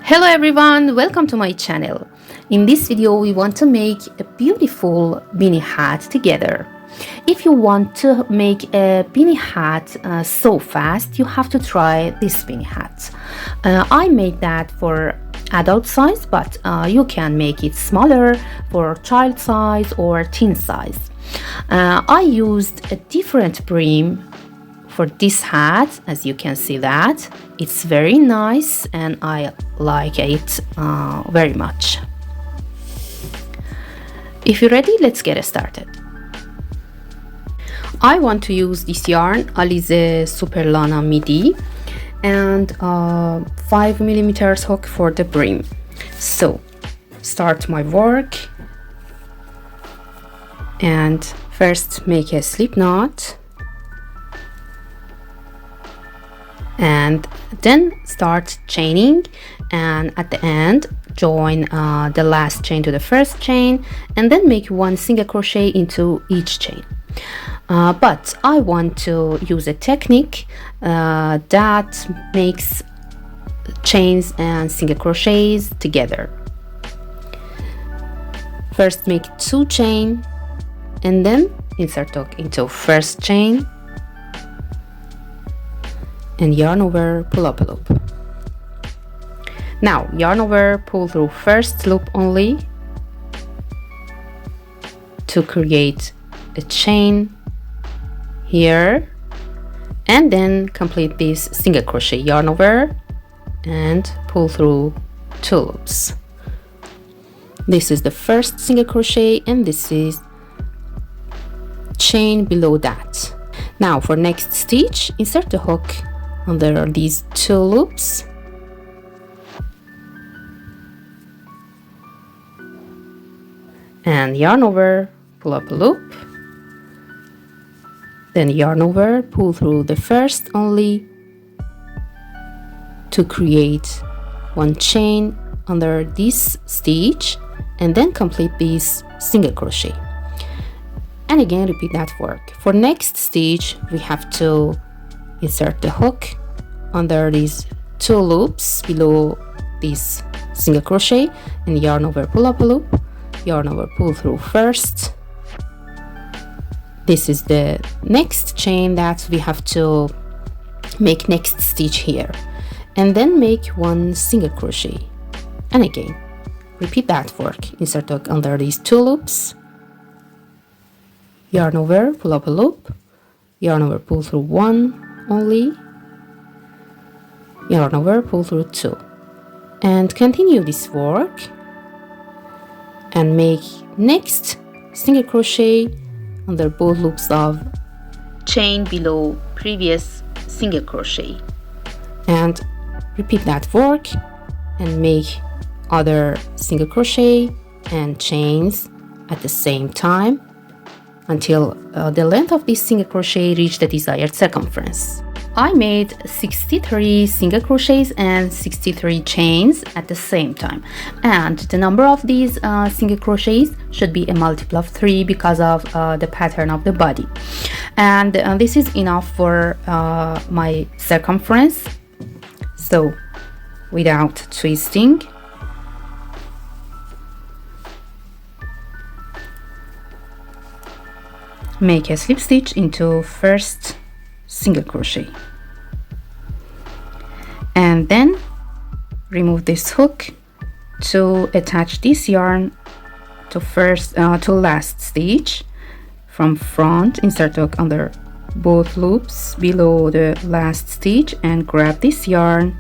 Hello everyone, welcome to my channel. In this video we want to make a beautiful beanie hat together. If you want to make a beanie hat so fast, you have to try this beanie hat. I made that for adult size, but you can make it smaller for child size or teen size. I used a different brim for this hat, as you can see that. It's very nice and I like it very much. If you're ready, let's get started. I want to use this yarn, Alize Superlana Midi, and 5mm hook for the brim. So, start my work and first make a slip knot. And then start chaining, and at the end join the last chain to the first chain, and then make one single crochet into each chain. But I want to use a technique that makes chains and single crochets together. First make 2 chain and then insert hook into first chain and yarn over, pull up a loop. Now yarn over, pull through first loop only to create a chain here, and then complete this single crochet, yarn over and pull through 2 loops. This is the first single crochet and this is chain below that. Now for next stitch, insert the hook under these 2 loops and yarn over, pull up a loop, then yarn over, pull through the first only to create 1 chain under this stitch, and then complete this single crochet, and again repeat that work. For next stitch we have to insert the hook under these 2 loops below this single crochet and yarn over, pull up a loop, yarn over, pull through first. This is the next chain that we have to make next stitch here, and then make 1 single crochet, and again repeat that work. Insert hook under these 2 loops, yarn over, pull up a loop, yarn over, pull through 1 only, yarn over, pull through 2, and continue this work and make next single crochet under both loops of chain below previous single crochet, and repeat that work and make other single crochet and chains at the same time until the length of this single crochet reach the desired circumference. I made 63 single crochets and 63 chains at the same time, and the number of these single crochets should be a multiple of 3 because of the pattern of the body, and this is enough for my circumference. So without twisting, make a slip stitch into first single crochet, and then remove this hook to attach this yarn to last stitch. From front, insert hook under both loops below the last stitch and grab this yarn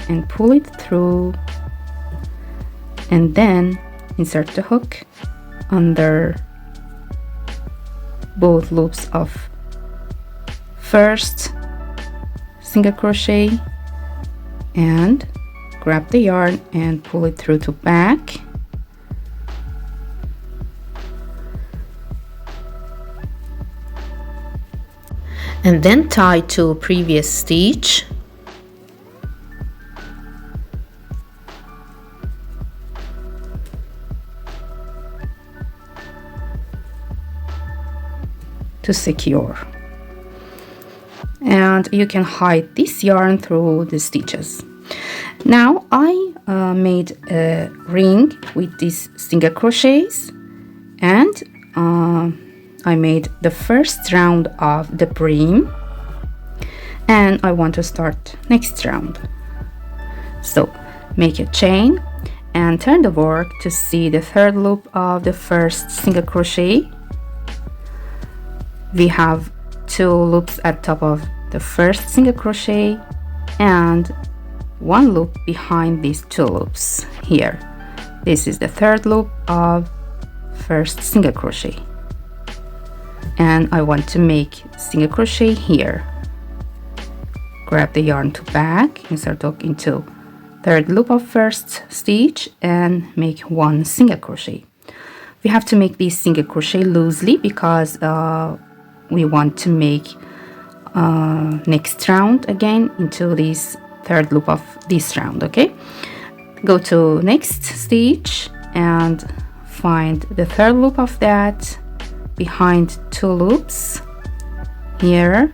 and pull it through, and then insert the hook under both loops of first single crochet and grab the yarn and pull it through to back, and then tie to previous stitch to secure. and you can hide this yarn through the stitches. Now I made a ring with these single crochets, and I made the first round of the brim, and I want to start next round. So make a chain and turn the work to see the third loop of the first single crochet. We have 2 loops at top of the first single crochet and 1 loop behind these 2 loops here. This is the third loop of first single crochet, and I want to make single crochet here. Grab the yarn to back, insert hook into third loop of first stitch and make 1 single crochet. We have to make this single crochet loosely because we want to make next round again into this third loop of this round. Okay, go to next stitch and find the third loop of that behind 2 loops here,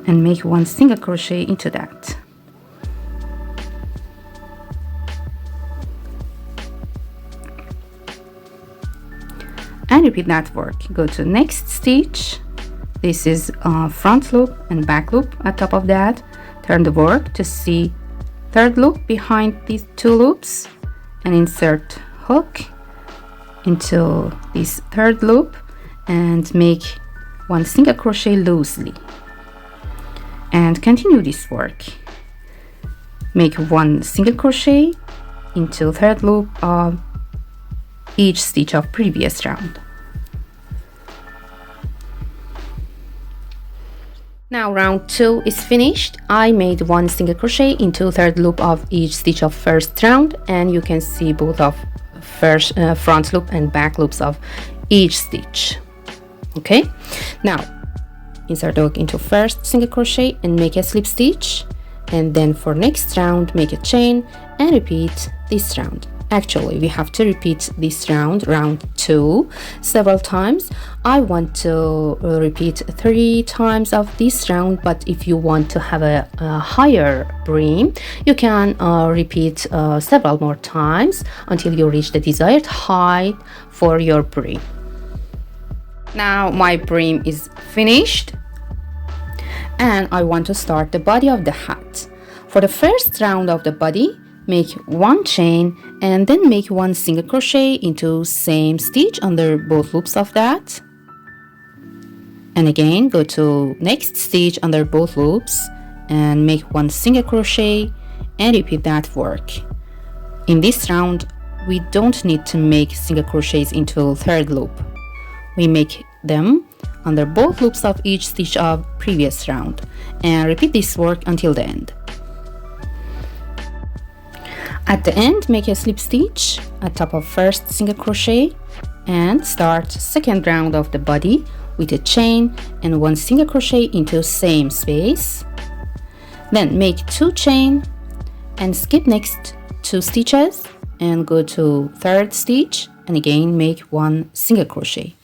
and make 1 single crochet into that. And repeat that work. Go to next stitch. This is front loop and back loop at top of that. Turn the work to see third loop behind these 2 loops and insert hook into this third loop and make 1 single crochet loosely, and continue this work. Make 1 single crochet into third loop of each stitch of previous round. Now round 2 is finished. I made 1 single crochet into third loop of each stitch of first round, and you can see both of first front loop and back loops of each stitch. Okay, now insert hook into first single crochet and make a slip stitch, and then for next round make a chain and repeat this round. Actually, we have to repeat this round 2, several times. I want to repeat 3 times of this round, but if you want to have a higher brim, you can repeat several more times until you reach the desired height for your brim. Now my brim is finished, and I want to start the body of the hat. For the first round of the body, make 1 chain and then make 1 single crochet into same stitch under both loops of that, and again go to next stitch under both loops and make 1 single crochet and repeat that work. In this round we don't need to make single crochets into third loop. We make them under both loops of each stitch of previous round, and repeat this work until the end. At the end, make a slip stitch at top of first single crochet and start second round of the body with a chain and 1 single crochet into same space. Then make 2 chain and skip next 2 stitches and go to third stitch and again make 1 single crochet.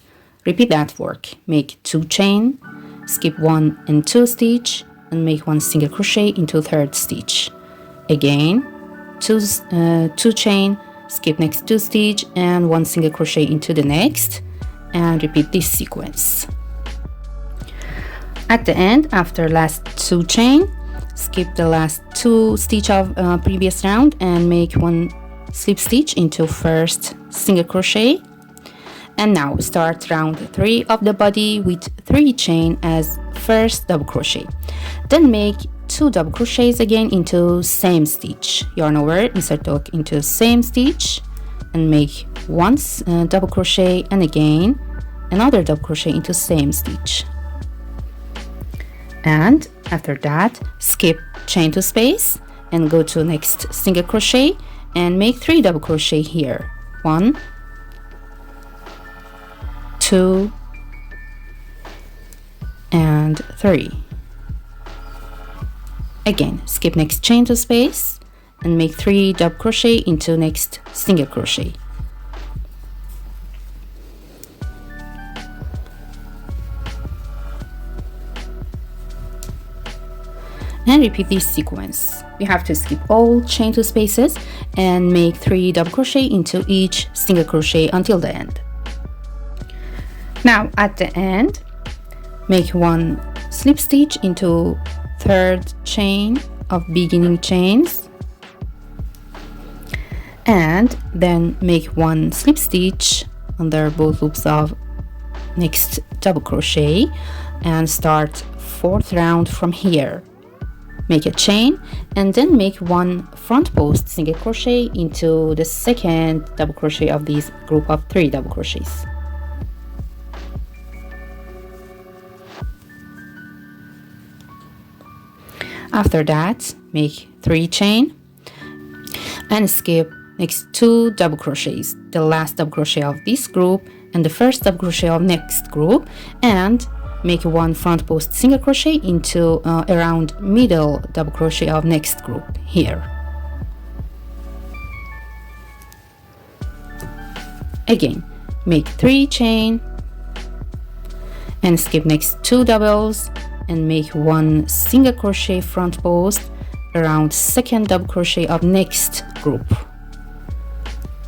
Repeat that work. Make 2 chain, skip 1 and 2 stitch and make 1 single crochet into third stitch. Again, 2 chain, skip next 2 stitch and 1 single crochet into the next, and repeat this sequence. At the end, after last 2 chain, skip the last 2 stitch of previous round and make 1 slip stitch into first single crochet. And now start round 3 of the body with 3 chain as first double crochet. Then make 2 double crochets again into same stitch. Yarn over, insert hook into same stitch and make 1 double crochet and again another double crochet into same stitch. And after that, skip chain to space and go to next single crochet and make 3 double crochet here. 1, 2 and 3. Again, skip next chain to space and make 3 double crochet into next single crochet. and repeat this sequence. We have to skip all chain 2 spaces and make 3 double crochet into each single crochet until the end. Now at the end, make 1 slip stitch into 3rd chain of beginning chains, and then make 1 slip stitch under both loops of next double crochet and start 4th round from here. Make a chain and then make 1 front post single crochet into the 2nd double crochet of this group of 3 double crochets. After that, make 3 chain and skip next 2 double crochets, the last double crochet of this group and the first double crochet of next group, and make 1 front post single crochet into around middle double crochet of next group here. Again, make 3 chain and skip next 2 doubles and make 1 single crochet front post around 2nd double crochet of next group.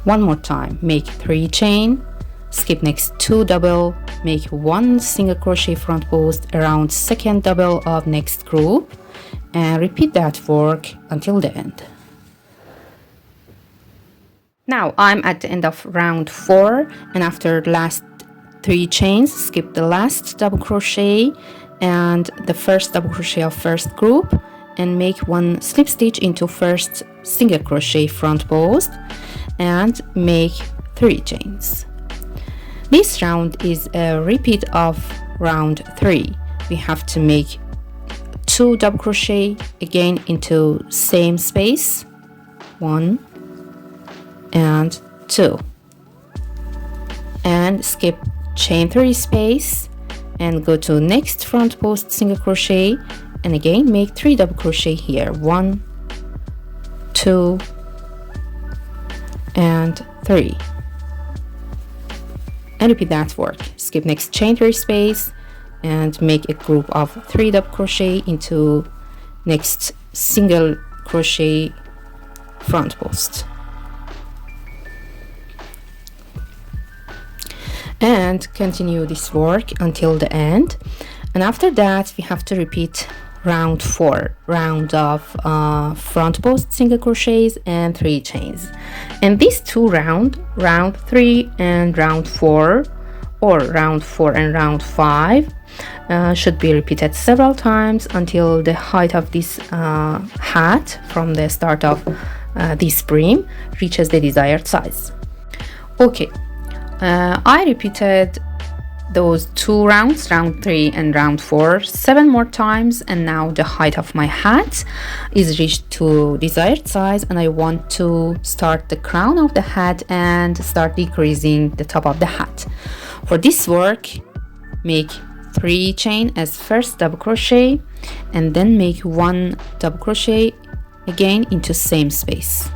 One more time, make 3 chain, skip next 2 double, make 1 single crochet front post around 2nd double of next group, and repeat that work until the end. Now I'm at the end of round 4, and after the last 3 chains, skip the last double crochet and the first double crochet of first group and make 1 slip stitch into first single crochet front post and make 3 chains. This round is a repeat of round 3. We have to make 2 double crochet again into same space, 1 and 2, and skip chain 3 space and go to next front post single crochet and again make 3 double crochet here, 1, 2 and 3, and repeat that work. Skip next chain 3 space and make a group of 3 double crochet into next single crochet front post, and continue this work until the end. And after that we have to repeat round 4, round of front post single crochets and 3 chains. And these 2 round 3 and round 4, or round 4 and round 5, should be repeated several times until the height of this hat from the start of this brim reaches the desired size. Okay, I repeated those 2 rounds, round 3 and round 4, 7 more times, and now the height of my hat is reached to desired size, and I want to start the crown of the hat and start decreasing the top of the hat. For this work, make 3 chain as first double crochet and then make 1 double crochet again into same space.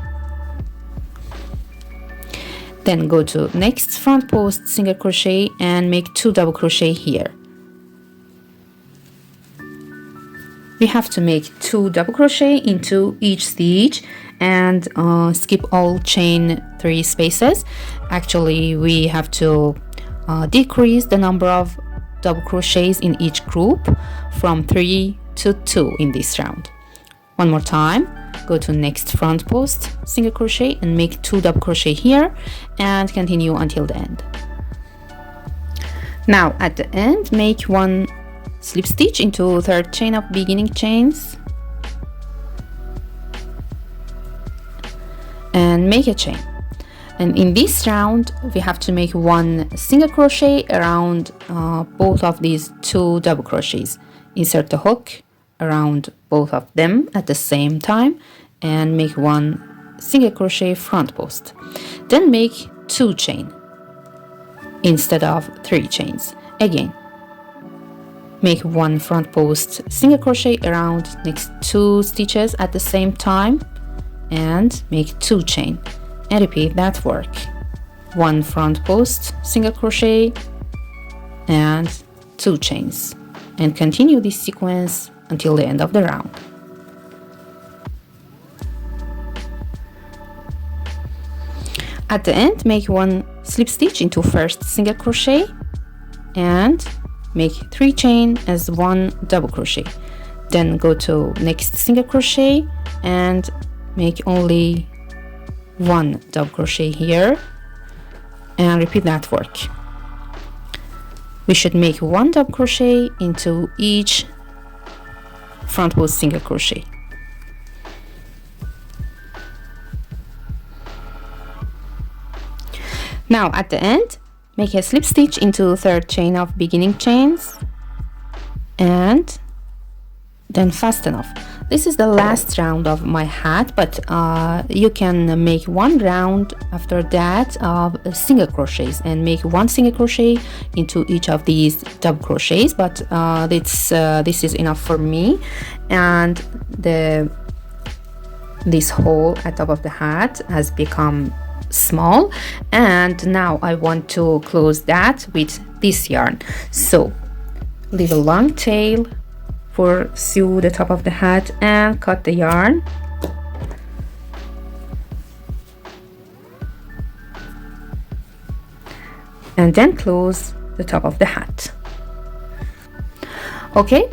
Then go to next front post single crochet and make 2 double crochet here. We have to make 2 double crochet into each stitch and skip all chain 3 spaces. Actually, we have to decrease the number of double crochets in each group from 3 to 2 in this round. One more time, go to next front post single crochet and make 2 double crochet here and continue until the end. Now at the end, make 1 slip stitch into 3rd chain of beginning chains and make a chain. And in this round we have to make 1 single crochet around both of these 2 double crochets. Insert the hook around both of them at the same time and make 1 single crochet front post. Then make 2 chain instead of 3 chains. Again, make 1 front post single crochet around next 2 stitches at the same time and make 2 chain, and repeat that work. 1 front post single crochet and 2 chains, and continue this sequence until the end of the round. At the end, make 1 slip stitch into first single crochet and make 3 chain as 1 double crochet. Then go to next single crochet and make only 1 double crochet here and repeat that work. We should make 1 double crochet into each front post single crochet. Now at the end, make a slip stitch into third chain of beginning chains and then fasten off. This is the last round of my hat, but you can make 1 round after that of single crochets and make 1 single crochet into each of these double crochets, but this is enough for me. And this hole at top of the hat has become small, and now I want to close that with this yarn. So leave a long tail for sew the top of the hat and cut the yarn. And then close the top of the hat. Okay,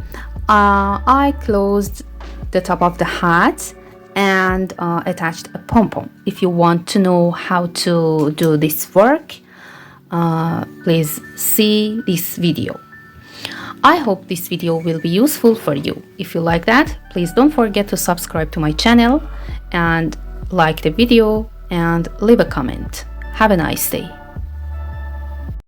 I closed the top of the hat and attached a pom-pom. If you want to know how to do this work, please see this video. I hope this video will be useful for you. If you like that, please don't forget to subscribe to my channel and like the video and leave a comment. Have a nice day.